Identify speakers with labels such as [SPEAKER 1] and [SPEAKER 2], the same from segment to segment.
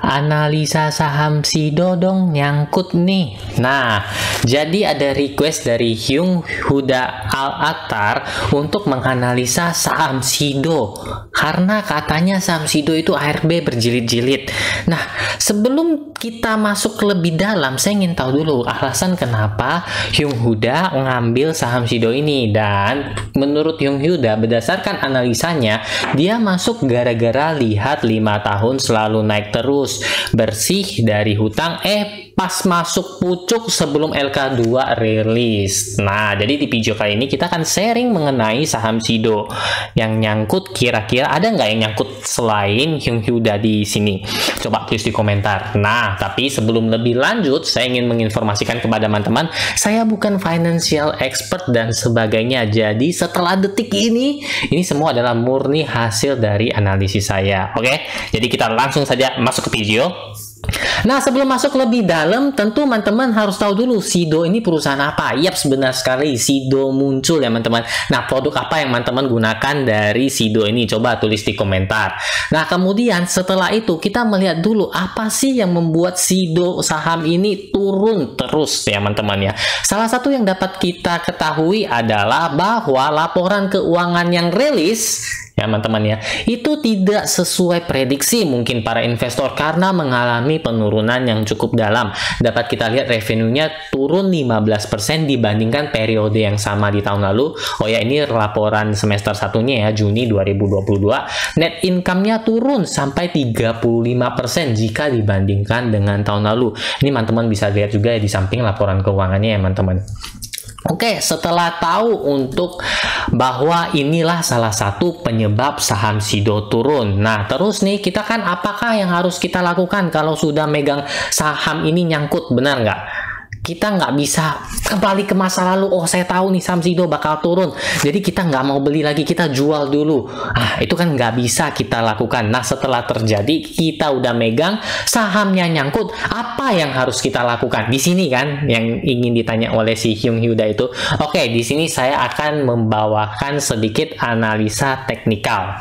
[SPEAKER 1] analisa saham Sido dong, nyangkut nih. Nah, jadi ada request dari Hyung Huda Al-Attar untuk menganalisa saham Sido karena katanya saham Sido itu ARB berjilid-jilid. Nah, sebelum kita masuk lebih dalam, saya ingin tahu dulu alasan kenapa Hyung Huda mengambil saham Sido ini. Dan menurut Hyung Huda, berdasarkan analisanya, dia masuk gara-gara lihat 5 tahun selalu naik terus, bersih dari hutang, pas masuk pucuk sebelum LK2 rilis. Nah, jadi di video kali ini kita akan sharing mengenai saham Sido. Yang nyangkut, kira-kira ada nggak yang nyangkut selain Hyung Huda di sini? Coba tulis di komentar. Nah, tapi sebelum lebih lanjut, saya ingin menginformasikan kepada teman-teman, saya bukan financial expert dan sebagainya. Jadi setelah detik ini semua adalah murni hasil dari analisis saya. Oke? Jadi kita langsung saja masuk ke video. Nah, sebelum masuk lebih dalam, tentu teman-teman harus tahu dulu Sido ini perusahaan apa. Yap, benar sekali, Sido muncul ya teman-teman. Nah, produk apa yang teman-teman gunakan dari Sido ini? Coba tulis di komentar. Nah, kemudian setelah itu kita melihat dulu apa sih yang membuat Sido saham ini turun terus ya teman-teman ya. Salah satu yang dapat kita ketahui adalah bahwa laporan keuangan yang rilis ya teman-teman ya, itu tidak sesuai prediksi mungkin para investor karena mengalami penurunan yang cukup dalam. Dapat kita lihat revenue-nya turun 15% dibandingkan periode yang sama di tahun lalu. Oh ya, ini laporan semester satunya ya, Juni 2022. Net income-nya turun sampai 35% jika dibandingkan dengan tahun lalu. Ini teman-teman bisa lihat juga ya di samping laporan keuangannya ya teman-teman. Oke, setelah tahu untuk bahwa inilah salah satu penyebab saham Sido turun. Nah, terus nih kita kan apakah yang harus kita lakukan kalau sudah megang saham ini nyangkut, benar nggak? Kita nggak bisa kembali ke masa lalu, oh saya tahu nih saham Sido bakal turun, jadi kita nggak mau beli lagi, kita jual dulu. Itu kan nggak bisa kita lakukan. Nah, setelah terjadi, kita udah megang, sahamnya nyangkut, apa yang harus kita lakukan? Di sini kan yang ingin ditanya oleh si Hyung Huda itu. Oke, di sini saya akan membawakan sedikit analisa teknikal.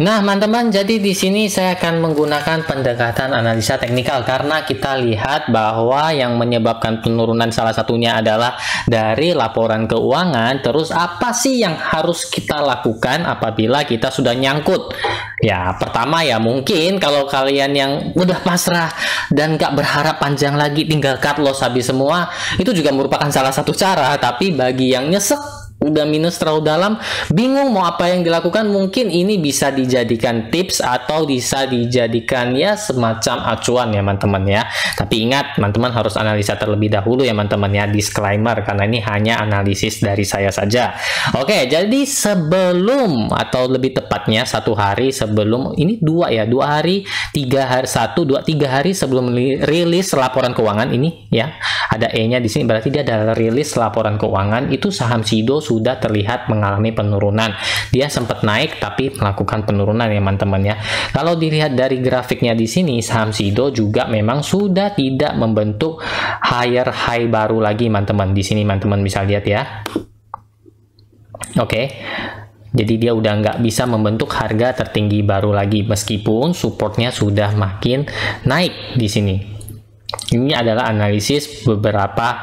[SPEAKER 1] Nah, teman-teman, jadi di sini saya akan menggunakan pendekatan analisa teknikal karena kita lihat bahwa yang menyebabkan penurunan salah satunya adalah dari laporan keuangan. Terus apa sih yang harus kita lakukan apabila kita sudah nyangkut? Ya, pertama ya mungkin kalau kalian yang udah pasrah dan gak berharap panjang lagi, tinggal cut loss habis semua, itu juga merupakan salah satu cara. Tapi bagi yang nyesek, udah minus terlalu dalam, bingung mau apa yang dilakukan, mungkin ini bisa dijadikan tips atau bisa dijadikan ya semacam acuan ya teman-teman ya. Tapi ingat, teman-teman harus analisa terlebih dahulu ya teman-teman ya, disclaimer karena ini hanya analisis dari saya saja. Oke, jadi sebelum atau lebih tepatnya 1 hari sebelum ini, 2 hari, 3 hari, 1, 2, 3 hari sebelum rilis laporan keuangan ini ya, ada E-nya di sini, berarti dia adalah rilis laporan keuangan. Itu saham Sido sudah terlihat mengalami penurunan. Dia sempat naik tapi melakukan penurunan ya teman-teman ya. Kalau dilihat dari grafiknya di sini, saham Sido juga memang sudah tidak membentuk higher high baru lagi teman-teman. Di sini teman-teman bisa lihat ya. Oke. Jadi dia udah nggak bisa membentuk harga tertinggi baru lagi meskipun supportnya sudah makin naik di sini. Ini adalah analisis beberapa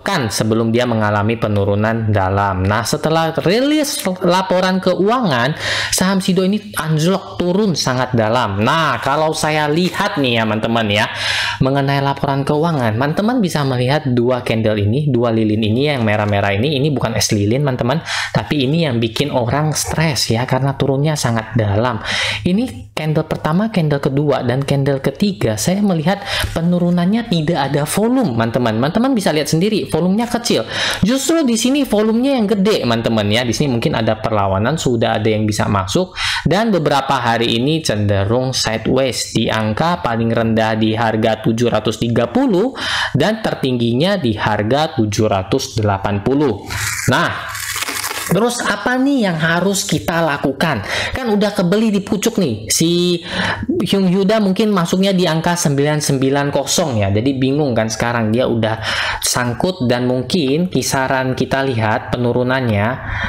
[SPEAKER 1] pekan sebelum dia mengalami penurunan dalam. Nah, setelah rilis laporan keuangan, saham Sido ini anjlok turun sangat dalam. Nah, kalau saya lihat nih ya teman-teman ya, mengenai laporan keuangan, teman-teman bisa melihat 2 candle ini, 2 lilin ini yang merah-merah ini bukan es lilin teman-teman, tapi ini yang bikin orang stres ya karena turunnya sangat dalam. Ini candle pertama, candle kedua, dan candle ketiga, saya melihat penurunannya tidak ada volume teman-teman. Teman-teman bisa lihat sendiri, volumenya kecil. Justru di sini volumenya yang gede teman-teman ya. Di sini mungkin ada perlawanan, sudah ada yang bisa masuk, dan beberapa hari ini cenderung sideways di angka paling rendah di harga 730 dan tertingginya di harga 780. Nah, Terus apa nih yang harus kita lakukan? Kan udah kebeli di pucuk nih. Si Hyung Hyuda mungkin masuknya di angka 990 ya. Jadi bingung kan sekarang, dia udah sangkut dan mungkin kisaran kita lihat penurunannya.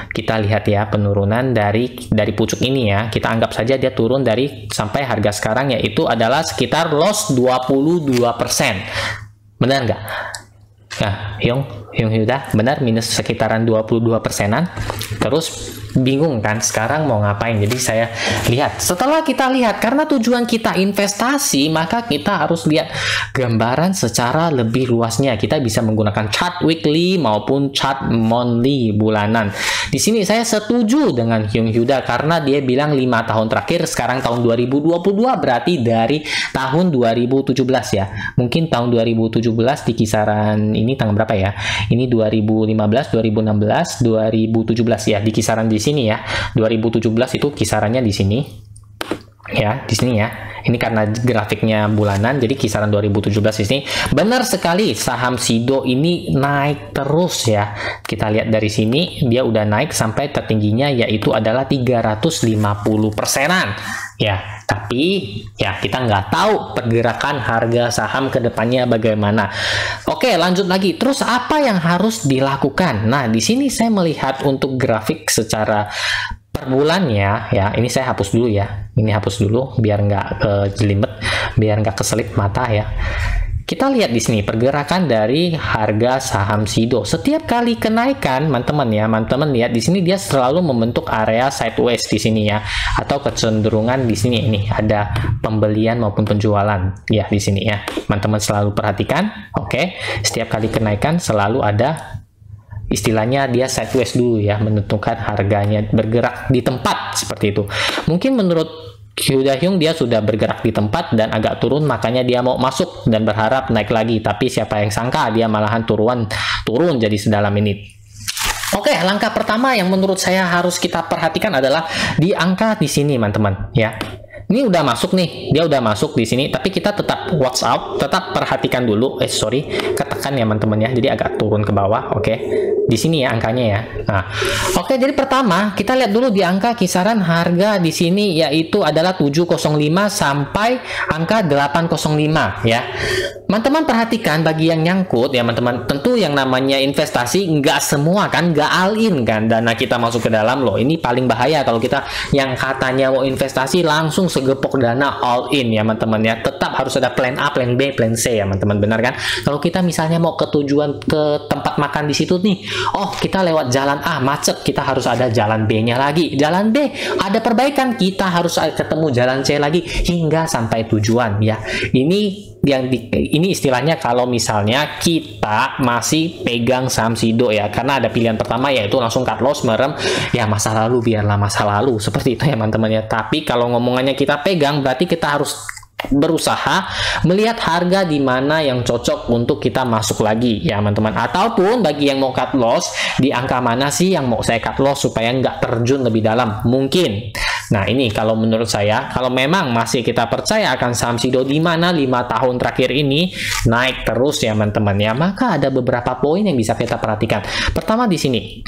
[SPEAKER 1] Kita lihat ya penurunan dari pucuk ini ya. Kita anggap saja dia turun dari sampai harga sekarang, yaitu adalah sekitar loss 22%. Benar nggak? Nah, Hyung Hyuda benar, minus sekitaran 22%-an. Terus bingung kan sekarang mau ngapain. Jadi saya lihat, setelah kita lihat, karena tujuan kita investasi, maka kita harus lihat gambaran secara lebih luasnya. Kita bisa menggunakan chart weekly maupun chart monthly, bulanan. Di sini saya setuju dengan Hyung Hyuda karena dia bilang 5 tahun terakhir, sekarang tahun 2022, berarti dari tahun 2017 ya. Mungkin tahun 2017 di kisaran ini tanggal berapa ya? Ini 2015, 2016, 2017 ya, di kisaran di sini ya. 2017 itu kisarannya di sini. Ya, di sini ya. Ini karena grafiknya bulanan, jadi kisaran 2017 di sini. Benar sekali, saham Sido ini naik terus ya. Kita lihat dari sini, dia udah naik sampai tertingginya yaitu adalah 350%-an. Ya, tapi ya kita nggak tahu pergerakan harga saham ke depannya bagaimana. Oke, lanjut lagi. Terus apa yang harus dilakukan? Nah, di sini saya melihat untuk grafik secara per bulannya ya, ini saya hapus dulu ya. Ini hapus dulu biar nggak jelimet, biar nggak keselip mata ya. Kita lihat di sini pergerakan dari harga saham Sido. Setiap kali kenaikan, teman-teman ya, teman-teman lihat di sini dia selalu membentuk area sideways di sini ya, atau kecenderungan di sini ini ada pembelian maupun penjualan ya di sini ya. Teman-teman selalu perhatikan, oke. Setiap kali kenaikan selalu ada istilahnya dia sideways dulu ya, menentukan harganya bergerak di tempat seperti itu. Mungkin menurut Hyuda Hyung dia sudah bergerak di tempat dan agak turun, makanya dia mau masuk dan berharap naik lagi, tapi siapa yang sangka dia malahan turun jadi sedalam ini. Oke, langkah pertama yang menurut saya harus kita perhatikan adalah di angka di sini, teman-teman ya. Ini udah masuk nih, dia udah masuk di sini, tapi kita tetap watch out, tetap perhatikan dulu. Ketekan ya teman-teman ya, jadi agak turun ke bawah. Oke, di sini ya angkanya ya. Nah, oke, jadi pertama kita lihat dulu di angka kisaran harga di sini yaitu adalah 705 sampai angka 805 ya. Teman-teman perhatikan bagi yang nyangkut ya teman-teman, tentu yang namanya investasi nggak semua kan, nggak all in kan, dana kita masuk ke dalam loh. Ini paling bahaya kalau kita yang katanya mau investasi langsung segepok dana all in ya teman-teman ya. Tetap harus ada plan A, plan B, plan C ya teman-teman, benar kan? Kalau kita misalnya mau ke tujuan ke tempat makan di situ nih, oh kita lewat jalan A macet, kita harus ada jalan B-nya lagi, jalan B ada perbaikan, kita harus ketemu jalan C lagi hingga sampai tujuan ya. Ini istilahnya kalau misalnya kita masih pegang saham Sido ya, karena ada pilihan pertama yaitu langsung cut loss, merem ya, masa lalu biarlah masa lalu, seperti itu ya teman-teman ya. Tapi kalau ngomongannya kita pegang, berarti kita harus berusaha melihat harga di mana yang cocok untuk kita masuk lagi ya teman-teman. Ataupun bagi yang mau cut loss, di angka mana sih yang mau saya cut loss supaya nggak terjun lebih dalam mungkin. Nah, ini kalau menurut saya, kalau memang masih kita percaya akan saham Sido di mana 5 tahun terakhir ini naik terus ya teman-teman ya, maka ada beberapa poin yang bisa kita perhatikan. Pertama di sini,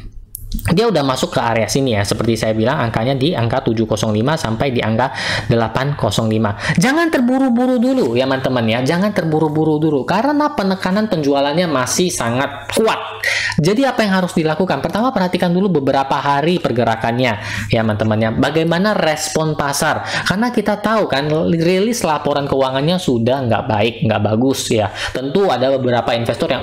[SPEAKER 1] dia udah masuk ke area sini ya, seperti saya bilang angkanya di angka 705 sampai di angka 805. Jangan terburu-buru dulu ya teman-teman ya, jangan terburu-buru dulu karena penekanan penjualannya masih sangat kuat. Jadi apa yang harus dilakukan? Pertama, perhatikan dulu beberapa hari pergerakannya ya teman-teman ya, bagaimana respon pasar, karena kita tahu kan rilis laporan keuangannya sudah nggak baik, nggak bagus ya. Tentu ada beberapa investor yang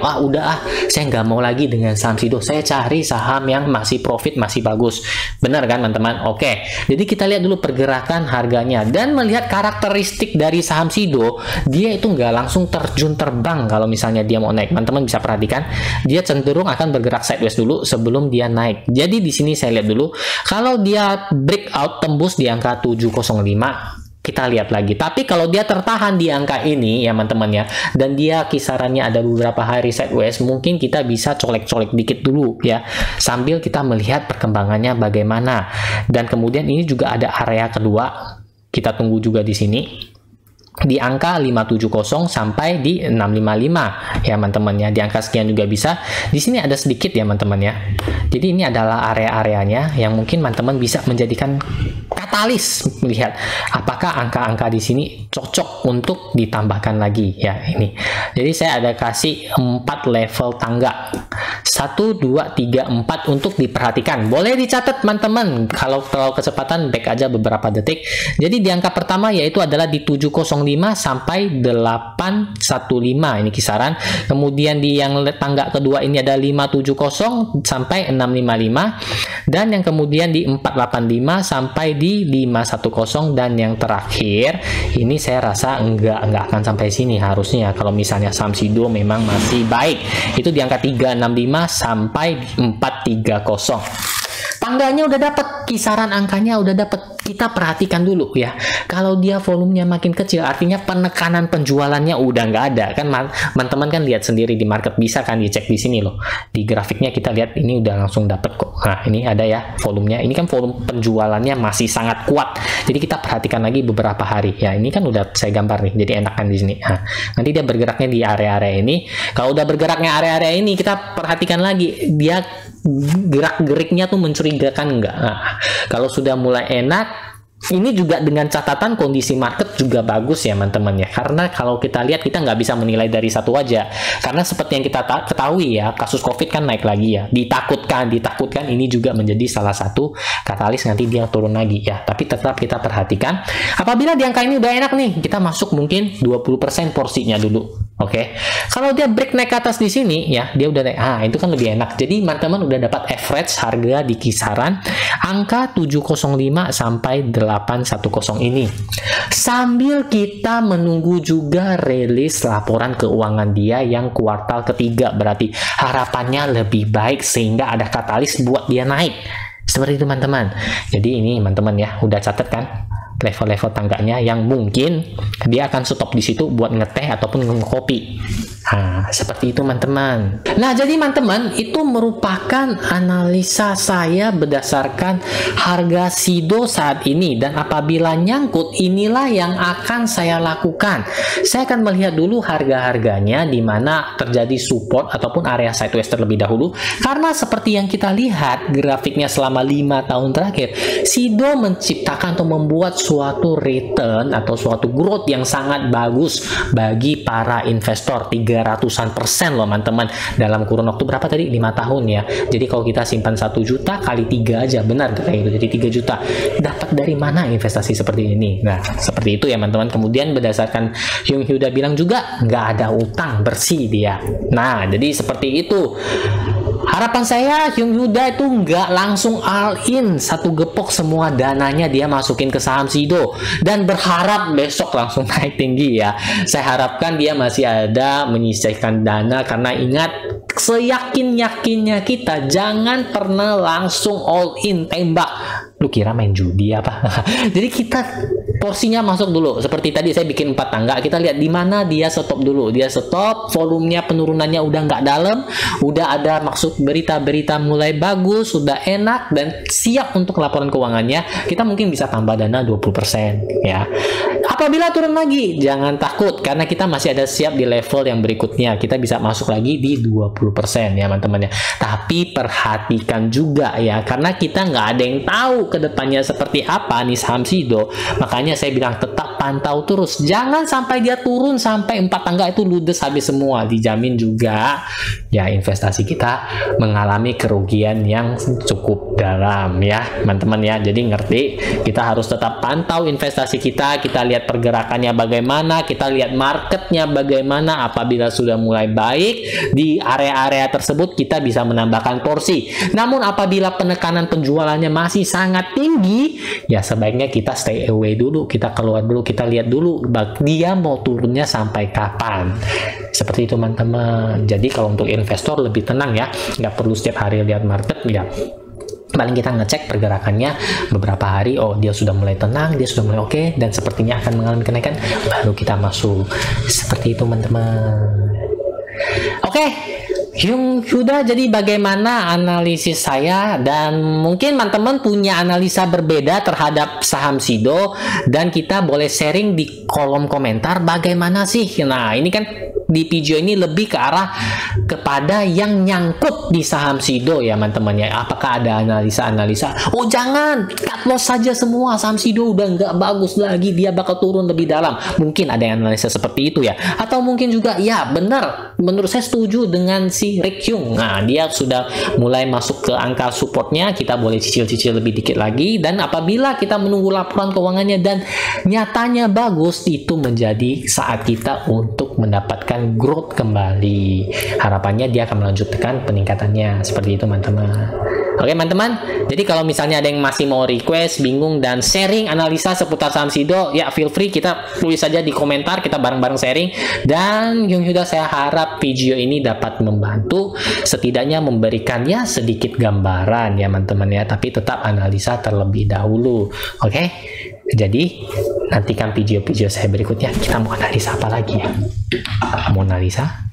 [SPEAKER 1] saya nggak mau lagi dengan saham Sido, saya cari saham yang masih profit, masih bagus. Benar kan teman-teman? Oke, jadi kita lihat dulu pergerakan harganya dan melihat karakteristik dari saham Sido. Dia itu nggak langsung terjun terbang kalau misalnya dia mau naik. Teman-teman bisa perhatikan, dia cenderung akan bergerak sideways dulu sebelum dia naik. Jadi di sini saya lihat dulu, kalau dia breakout tembus di angka 705, kita lihat lagi. Tapi kalau dia tertahan di angka ini ya teman-teman ya, dan dia kisarannya ada beberapa hari sideways, mungkin kita bisa colek-colek dikit dulu ya, sambil kita melihat perkembangannya bagaimana. Dan kemudian ini juga ada area kedua, kita tunggu juga di sini. di angka 570 sampai di 655 ya teman-teman ya. Di angka sekian juga bisa. Di sini ada sedikit ya teman-teman ya. Jadi ini adalah area-areanya yang mungkin teman-teman bisa menjadikan katalis melihat apakah angka-angka di sini cocok untuk ditambahkan lagi ya ini. Jadi saya ada kasih 4 level tangga. 1, 2, 3, 4 untuk diperhatikan. Boleh dicatat teman-teman. Kalau terlalu kecepatan back aja beberapa detik. Jadi di angka pertama yaitu adalah di 705 sampai 815 ini kisaran. Kemudian di yang tangga kedua ini ada 570 sampai 655 dan yang kemudian di 485 sampai di 510 dan yang terakhir ini saya rasa enggak akan sampai sini harusnya. Kalau misalnya saham SIDO memang masih baik. Itu di angka 365 sampai 430. Tangganya udah dapat, kisaran angkanya udah dapat. Kita perhatikan dulu ya. Kalau dia volumenya makin kecil, artinya penekanan penjualannya udah nggak ada. Kan teman-teman kan lihat sendiri di market, bisa kan dicek di sini loh. Di grafiknya kita lihat ini udah langsung dapat kok. Nah ini ada ya volumenya. Ini kan volume penjualannya masih sangat kuat. Jadi kita perhatikan lagi beberapa hari. Ya ini kan udah saya gambar nih. Jadi enakan di sini. Nah, nanti dia bergeraknya di area-area ini. Kalau udah bergeraknya area-area ini, kita perhatikan lagi dia gerak-geriknya tuh mencurigakan enggak. Nah, kalau sudah mulai enak, ini juga dengan catatan kondisi market juga bagus ya teman-teman ya. Karena kalau kita lihat, kita nggak bisa menilai dari satu aja. Karena seperti yang kita ketahui ya, kasus COVID kan naik lagi ya. Ditakutkan ini juga menjadi salah satu katalis nanti dia turun lagi ya. Tapi tetap kita perhatikan. Apabila di angka ini udah enak nih, kita masuk mungkin 20% porsinya dulu. Oke. Kalau dia break naik ke atas di sini ya, dia udah naik. Itu kan lebih enak. Jadi teman-teman udah dapat average harga di kisaran angka 705 sampai 810 ini. Sambil kita menunggu juga rilis laporan keuangan dia yang kuartal ketiga, berarti harapannya lebih baik sehingga ada katalis buat dia naik. Seperti itu teman-teman. Jadi ini teman-teman ya, udah catat kan level-level tangganya yang mungkin dia akan stop di situ buat ngeteh ataupun ngekopi. Nah, seperti itu teman-teman. Nah, jadi teman-teman, itu merupakan analisa saya berdasarkan harga SIDO saat ini, dan apabila nyangkut, inilah yang akan saya lakukan. Saya akan melihat dulu harga-harganya di mana terjadi support ataupun area sideways terlebih dahulu, karena seperti yang kita lihat grafiknya selama 5 tahun terakhir, SIDO menciptakan atau membuat suatu return atau suatu growth yang sangat bagus bagi para investor. 300% loh teman-teman, dalam kurun waktu berapa tadi? 5 tahun ya. Jadi kalau kita simpan 1 juta kali 3 aja, benar kayak gitu, jadi 3 juta. Dapat dari mana investasi seperti ini? Nah, seperti itu ya teman-teman. Kemudian berdasarkan Hyung Hyuda bilang juga nggak ada utang, bersih dia. Nah, jadi seperti itu. Harapan saya Hyung Hyuda itu nggak langsung all in satu gepok semua dananya dia masukin ke saham SIDO dan berharap besok langsung naik tinggi ya. Saya harapkan dia masih ada menyisihkan dana, karena ingat, seyakin-yakinnya kita jangan pernah langsung all in tembak. Lu kira main judi apa? Jadi kita porsinya masuk dulu. Seperti tadi saya bikin 4 tangga, kita lihat di mana dia stop dulu. Dia stop, volumenya penurunannya udah nggak dalam, udah ada maksud berita-berita mulai bagus, sudah enak dan siap untuk laporan keuangannya. Kita mungkin bisa tambah dana 20% ya. Apabila turun lagi, jangan takut karena kita masih ada siap di level yang berikutnya. Kita bisa masuk lagi di 20% ya teman-teman ya. Tapi perhatikan juga ya, karena kita nggak ada yang tahu ke depannya seperti apa nih saham SIDO. Makanya saya bilang tetap pantau terus. Jangan sampai dia turun sampai 4 tangga itu ludes habis semua. Dijamin juga ya investasi kita mengalami kerugian yang cukup dalam ya teman-teman ya. Jadi ngerti, kita harus tetap pantau investasi kita. Kita lihat pergerakannya bagaimana, kita lihat marketnya bagaimana. Apabila sudah mulai baik di area-area tersebut, kita bisa menambahkan porsi. Namun apabila penekanan penjualannya masih sangat tinggi, ya sebaiknya kita stay away dulu, kita keluar dulu, kita lihat dulu dia mau turunnya sampai kapan. Seperti itu teman-teman. Jadi kalau untuk investor lebih tenang ya, nggak perlu setiap hari lihat market ya. Paling kita ngecek pergerakannya beberapa hari, oh dia sudah mulai tenang, dia sudah mulai oke, dan sepertinya akan mengalami kenaikan, baru kita masuk. Seperti itu teman-teman. Oke, Hyung Huda, jadi bagaimana analisis saya, dan mungkin teman-teman punya analisa berbeda terhadap saham Sido, dan kita boleh sharing di kolom komentar bagaimana sih. Nah, ini kan di video ini lebih ke arah kepada yang nyangkut di saham Sido ya teman-teman ya. Apakah ada analisa-analisa, oh jangan, cut loss saja semua, saham Sido udah nggak bagus lagi, dia bakal turun lebih dalam. Mungkin ada yang analisa seperti itu ya. Atau mungkin juga, ya benar, menurut saya setuju dengan si Rick Hyung. Nah, dia sudah mulai masuk ke angka supportnya, kita boleh cicil-cicil lebih dikit lagi, dan apabila kita menunggu laporan keuangannya dan nyatanya bagus, itu menjadi saat kita untuk mendapatkan growth kembali. Harapannya dia akan melanjutkan peningkatannya. Seperti itu teman-teman. Oke teman-teman, jadi kalau misalnya ada yang masih mau request, bingung, dan sharing analisa seputar saham Sido, ya feel free, kita tulis saja di komentar, kita bareng-bareng sharing. Dan Hyung Huda, saya harap video ini dapat membantu, setidaknya memberikan ya sedikit gambaran ya teman-teman ya, tapi tetap analisa terlebih dahulu. Oke, jadi nantikan video-video saya berikutnya. Kita mau analisa apa lagi ya? Mau analisa